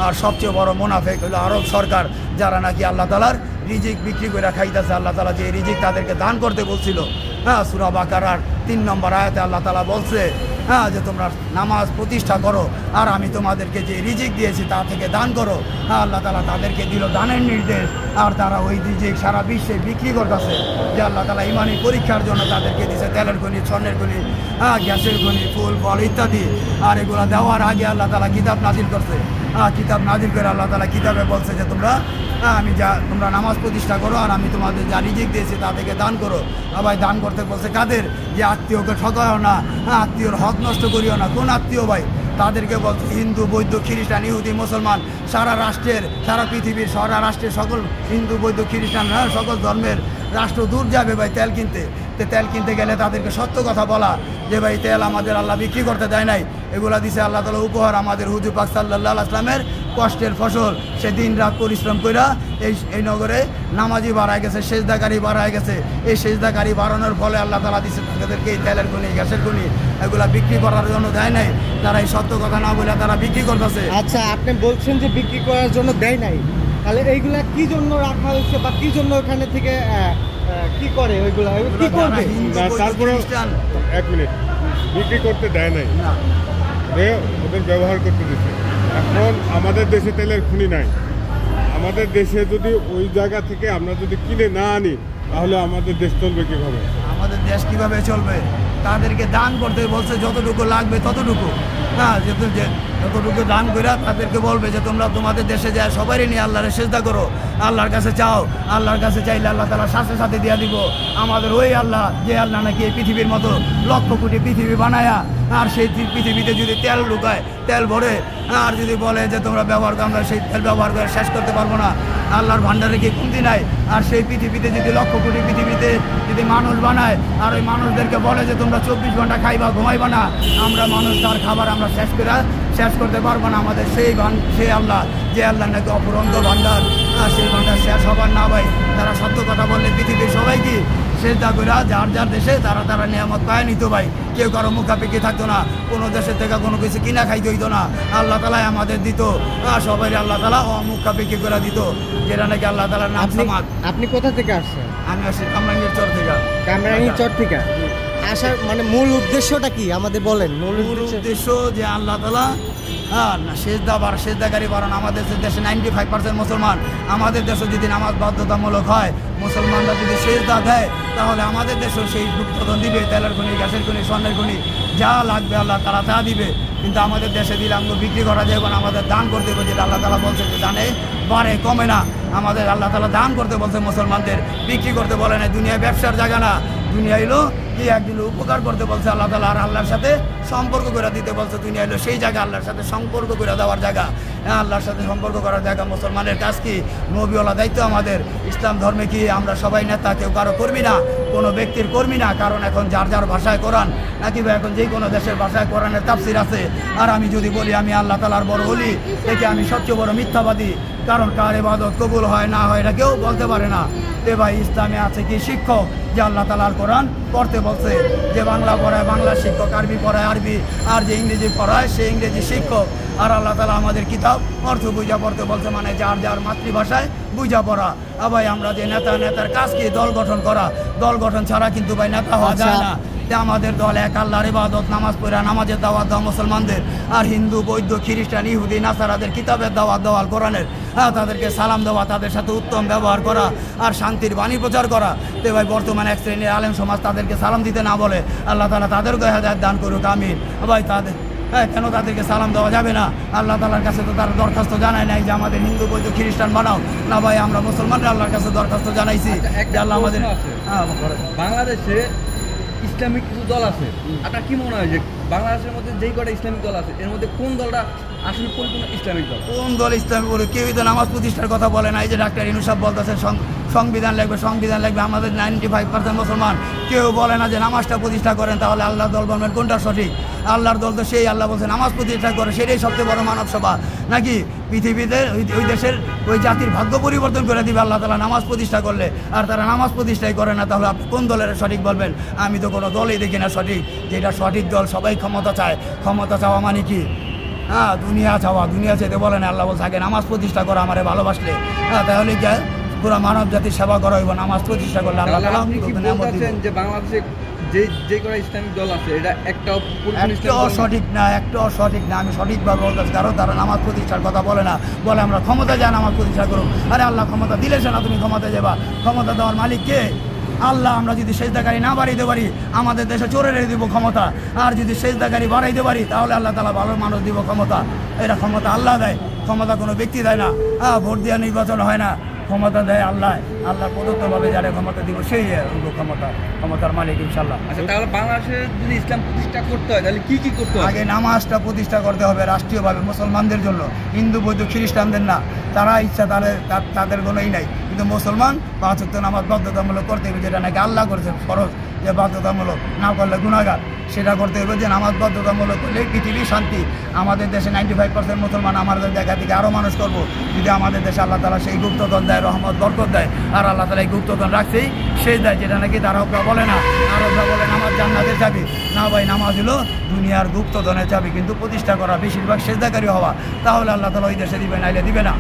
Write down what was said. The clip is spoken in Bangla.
আর সবচেয়ে বড় মুনাফিক হলো আরব সরকার, যারা নাকি আল্লাহ তাআলার রিজিক বিক্রি করে খাইতেছে। আল্লাহ তাআলা যে রিজিক তাদেরকে দান করতে বলছিল, হ্যাঁ, সূরা বাকারার 3 নম্বর আয়াতে আল্লাহ তাআলা বলছে, হ্যাঁ, যে তোমরা নামাজ প্রতিষ্ঠা করো আর আমি তোমাদেরকে যে রিজিক দিয়েছি তা থেকে দান করো। হ্যাঁ, আল্লাহ তাআলা তাদেরকে দিল দানের নির্দেশ, আর তারা ওই রিজিক সারা বিশ্বে বিক্রি করতেছে। যে আল্লাহ তাআলা ইমানি পরীক্ষার জন্য তাদেরকে দিয়েছে তেলের খনি, স্বর্ণের খনি, হ্যাঁ, গ্যাসের খনি, ফুল ফল ইত্যাদি। আর এগুলো দেওয়ার আগে আল্লাহ তাআলা কিতাব নাজিল করছে। কিতাব নাজিল করে আল্লাহ তাআলা কিতাবে বলছে যে তোমরা নামাজ প্রতিষ্ঠা করো আর আমি তোমাদের যা রিজিক দিয়েছি তা থেকে দান করো। ভাই দান করতে বলছে কাদের? যে আত্মীয়কে ঠকাও না, আত্মীয়র হক নষ্ট করিও না। কোন আত্মীয় ভাই? তাদেরকে বলছে হিন্দু, বৌদ্ধ, খ্রিস্টান, ইহুদি, মুসলমান, সারা রাষ্ট্রের, সারা পৃথিবীর সারা রাষ্ট্রের সকল হিন্দু, বৌদ্ধ, খ্রিস্টান, সকল ধর্মের রাষ্ট্র দূর যাবে ভাই তেল কিনতে। তেল কিনতে গেলে তাদেরকে সত্য কথা বলা যে ভাই তেল আমাদের আল্লাহ বিক্রি করতে দেয় নাই, এগুলা দিছে আল্লাহ তাআলা উপহার আমাদের হুজুর পাক সাল্লাল্লাহু আলাইহি ওয়াসাল্লামের কষ্টের ফসল। সে দিন রাত পরিশ্রম কইরা এই নগরে নামাজি বাড়ায় গেছে, সেজদাকারী বাড়ায় গেছে। এই সেজদাকারী বাড়ানোর ফলে আল্লাহ তাআলা দিছে তাদেরকে এই তেলের খনি, গ্যাসের খনি, এগুলা বিক্রি করার জন্য দেয় নাই। তারা এই সত্য কথা না বলে তারা বিক্রি করতেছে। আচ্ছা, আপনি বলছেন যে বিক্রি করার জন্য দেয় নাই, তাহলে এইগুলা কি জন্য রাখা হয়েছে বা কি জন্য ওখানে থেকে কি করে? ওইগুলা কি করবে? তারপরে 1 মিনিট, বিক্রি করতে দেয় নাই, ওদের ব্যবহার করতে দিচ্ছে। এখন আমাদের দেশে তেলের খনি নাই, আমাদের দেশে যদি ওই জায়গা থেকে আমরা যদি কিনে না আনি তাহলে আমাদের দেশ চলবে কীভাবে? আমাদের দেশ কীভাবে চলবে? তাদেরকে দান করতে বলছে, যতটুকু লাগবে ততটুকু, হ্যাঁ, যতটুকু দান করে তাদেরকে বলবে যে তোমরা তোমাদের দেশে যায় সবারই নিয়ে আল্লাহরে সেজদা করো, আল্লাহর কাছে চাও। আল্লাহর কাছে চাইলে আল্লাহ তাআলা সাথে সাথে দিয়ে দিব। আমাদের ওই আল্লাহ, যে আল্লাহ নাকি এই পৃথিবীর মতো লক্ষ কোটি পৃথিবী বানায়া আর সেই পৃথিবীতে যদি তেল ঢুকায়, তেল ভরে, আর যদি বলে যে তোমরা ব্যবহার করো, আমরা সেই তেল ব্যবহার করে শেষ করতে পারবো না। আল্লাহর ভান্ডারে কি কমতি নাই? আর সেই পৃথিবীতে যদি লক্ষ কোটি পৃথিবীতে যদি মানুষ বানায় আর ওই মানুষদেরকে বলে যে তোমরা 24 ঘন্টা খাইবা, ঘুমাইবা না, আমরা মানুষ তার খাবার আমরা শেষ করতে পারবো না। আমাদের সেই আল্লাহ, যে আল্লাহ নাকি অফুরন্ত ভান্ডার, সেই ভান্ডার শেষ হবার না ভাই। তারা সত্য কথা বললে পৃথিবীর সবাই কি সেজদা করে যার যার দেশে তারা নিয়ামত পায় নিত ভাই। কেউ কারো মুখাপিকি থাকতো না, কোনো দেশের থেকে কোনো কিছু কিনা খাইতে হইতো না। আল্লাহ তাআলাই আমাদের দিত, সবাই আল্লাহ তাআলা মুখাপিকি করে দিত, যেটা নাকি আল্লাহ তাআলার নাম সমাদ। আপনি কোথা থেকে আসছেন? আমি আসছি কামরাঙ্গীর চর থেকে। কামরাঙ্গীর চর থেকে আসার মানে মূল উদ্দেশ্যটা কি আমাদের বলেন? মূল উদ্দেশ্য যে আল্লাহ তাআলা সেজদাকারী বাড়ান। আমাদের দেশে 95% মুসলমান। আমাদের দেশে যদি নামাজ বাধ্যতামূলক হয়, মুসলমানরা যদি সেজদা দেয়, তাহলে আমাদের দেশেও সেই উৎপাদন দিবে, তেলের খনি, গ্যাসের খনি, স্বর্ণের খনি, যা লাগবে আল্লাহ তাআলা তা দিবে। কিন্তু আমাদের দেশে দিলে আমরা বিক্রি করা যাবে না, আমাদের দান করতে হবে। যেটা আল্লাহ তাআলা বলছে যে দানে বাড়ে কমে না। আমাদের আল্লাহ তাআলা দান করতে বলছে মুসলমানদের, বিক্রি করতে বলে না। দুনিয়ায় ব্যবসার জায়গা না, দুনিয়া এলো কি একদিন উপকার করতে বলছে আল্লাহ তাআলা, আর আল্লাহর সাথে সম্পর্ক করে দিতে বলছে। দুনিয়া এলো সেই জায়গা, আল্লাহর সাথে সম্পর্ক করে দেওয়ার জায়গা। হ্যাঁ, আল্লাহর সাথে সম্পর্ক করার জায়গা। মুসলমানের কাজ কি? নবীওয়ালা দায়িত্ব আমাদের। ইসলাম ধর্মে কি আমরা সবাই নেতা, কেউ কারো কর্মী না, কোনো ব্যক্তির কর্মী না। কারণ এখন যার যার ভাষায় কোরআন, নাকি বা এখন যে কোনো দেশের ভাষায় কোরআনের তাফসির আছে। আর আমি যদি বলি আমি আল্লাহ তাআলার বড় ওলি, দেখি আমি সবচেয়ে বড় মিথ্যাবাদী। কারণ কার ইবাদত কবুল হয় না হয় এটা কেউ বলতে পারে না। তে ভাই ইসলামে আছে কি শিক্ষক, যে আল্লাহ তাআলার কোরআন পড়তে বলছে, যে বাংলা পড়ায় বাংলা শিক্ষক, আরবি পড়ায় আরবি, আর যে ইংরেজি পড়ায় সে ইংরেজি শিক্ষক। আর আল্লাহ তাআলা আমাদের কিতাব অর্থ বুঝা পড়তে বলছে, মানে যার যার মাতৃভাষায় বুঝা পড়া। ভাই আমরা যে নেতার কাজ কি? দল গঠন করা। দল গঠন ছাড়া কিন্তু ভাই নেতা হওয়া যায় না। আমাদের দল এক আল্লাহর ইবাদত, নামাজ পড়া, নামাজের দাওয়াত দেওয়া মুসলমানদের, আর হিন্দু, বৌদ্ধ, খ্রিস্টান, ইহুদি, নাসারাদের কিতাবের দাওয়াত দেওয়া, কোরআনের, তাদেরকে সালাম দেওয়া, তাদের সাথে উত্তম ব্যবহার করা, আর শান্তির বাণী প্রচার করা। তো ভাই বর্তমানে এক শ্রেণীর আলেম সমাজ তাদেরকে সালাম দিতে না বলে। আল্লাহ তাআলা তাদেরকে হেদায়েত দান করুক, আমিন। ভাই কেন তাদেরকে সালাম দেওয়া যাবে না? আল্লাহ তাআলার কাছে তো তার দরখাস্ত জানায় নাই যে আমাদের হিন্দু, বৌদ্ধ, খ্রিস্টান বানাও না। ভাই আমরা মুসলমানরা আল্লাহর কাছে দরখাস্ত জানাইছি যে আল্লাহ আমাদের। বাংলাদেশে ইসলামিক কিছু দল আছে, আপনার কি মনে হয় যে বাংলাদেশের মধ্যে যেই কটা ইসলামিক দল আছে এর মধ্যে কোন দলটা আসলে পরিপূর্ণ ইসলামিক দল? কোন দল ইসলামিক বলে? কেউই তো নামাজ প্রতিষ্ঠার কথা বলে না। এই যে ডাক্তার ইউনূস সাহেব বলতেছে সংবিধান লাগবে। আমাদের 95% মুসলমান, কেউ বলে না যে নামাজটা প্রতিষ্ঠা করেন। তাহলে আল্লাহ দল বলবেন কোনটা সঠিক? আল্লাহর দল তো সেই আল্লাহ বলছে নামাজ প্রতিষ্ঠা করে, সেটাই সবচেয়ে বড় মানব সভা। নাকি পৃথিবীতে ওই দেশের ওই জাতির ভাগ্য পরিবর্তন করে দিবে আল্লাহ তাআলা নামাজ প্রতিষ্ঠা করলে, আর তারা নামাজ প্রতিষ্ঠাই করে না। তাহলে আপনি কোন দলের সঠিক বলবেন? আমি তো কোনো দলই দেখি না সঠিক। যেটা সঠিক দল, সবাই ক্ষমতা চায়। ক্ষমতা চাওয়া মানে কি? হ্যাঁ দুনিয়া চাওয়া, দুনিয়া চাইতে বলে না, আল্লাহ বলছে আগে নামাজ প্রতিষ্ঠা করা আমারে ভালোবাসলে, হ্যাঁ তাহলে কি পুরো মানব জাতির সেবা করা হইব, নামাজ প্রতিষ্ঠা করলে আল্লাহ তাহলে তাআলা আপনি কি নতুন নিয়ামত দিবেন। বলতেছেন যে বাংলাদেশে যে কটা ইসলামিক দল আছে এটা একটাও পরিপূর্ণ ইসলামিক একটাও দল না? সঠিক না, একটাও সঠিক না, আমি সঠিকভাবে বলতেছি। কারণ তারা নামাজ প্রতিষ্ঠার কথা বলে না, বলে আমরা ক্ষমতা যায় নামাজ প্রতিষ্ঠা করুন। আরে আল্লাহ ক্ষমতা দিলেছে না, তুমি ক্ষমতা যাবা, ক্ষমতা দেওয়ার মালিক কে? আল্লাহ। আমরা যদি সেজদাকারী না বাড়াইতে পারি আমাদের দেশে চোরে রেখে দিব ক্ষমতা, আর যদি সেজদাকারী বাড়াইতে পারি তাহলে আল্লাহ তাআলা ভালো মানুষ দিব ক্ষমতা। এটা ক্ষমতা আল্লাহ দেয়, ক্ষমতা কোনো ব্যক্তি দেয় না। ভোট দেওয়া নির্বাচন হয় না, ক্ষমতা দেয় আল্লাহ। আল্লাহ প্রদত্তভাবে যারা ক্ষমতা দিব সেই ক্ষমতার মালিক ইনশাল্লাহ। আচ্ছা তাহলে বাংলাদেশে যদি ইসলাম প্রতিষ্ঠা করতে হয় তাহলে কি করতে হবে? আগে নামাজটা প্রতিষ্ঠা করতে হবে রাষ্ট্রীয়ভাবে মুসলমানদের জন্য, হিন্দু বৌদ্ধ খ্রিস্টানদের না। তারা ইচ্ছা তাদের কোনোই নাই, কিন্তু মুসলমান 5 ওয়াক্ত নামাজ বাধ্যতামূলক করতে হবে, যেটা নাকি আল্লাহ করেছে ফরজ, যে বাধ্যতামূলক না করলে গুনাহগার। সেটা করতে হবে, যে নামাজ বাধ্যতামূলক করলে পৃথিবী শান্তি। আমাদের দেশে 95% মুসলমান, আমাদের জায়গা থেকে আরও মানুষ করব যদি আমাদের দেশে আল্লাহ তাআলা সেই গুপ্তধন দেয়, রহমত বরকত দেয়। আর আল্লাহ তাআলা এই গুপ্তধন রাখছেই সেই দেয়, যেটা নাকি আরবরা বলে না। আরবরা বলে নামাজ জান্নাতের চাবি, না ভাই নামাজ হলো দুনিয়ার গুপ্তধনের চাবি। কিন্তু প্রতিষ্ঠা করা, বেশিরভাগ সেজদাকারী হওয়া, তাহলে আল্লাহ তাআলা ওই দেশে দিবে, নাইলে দিবে না।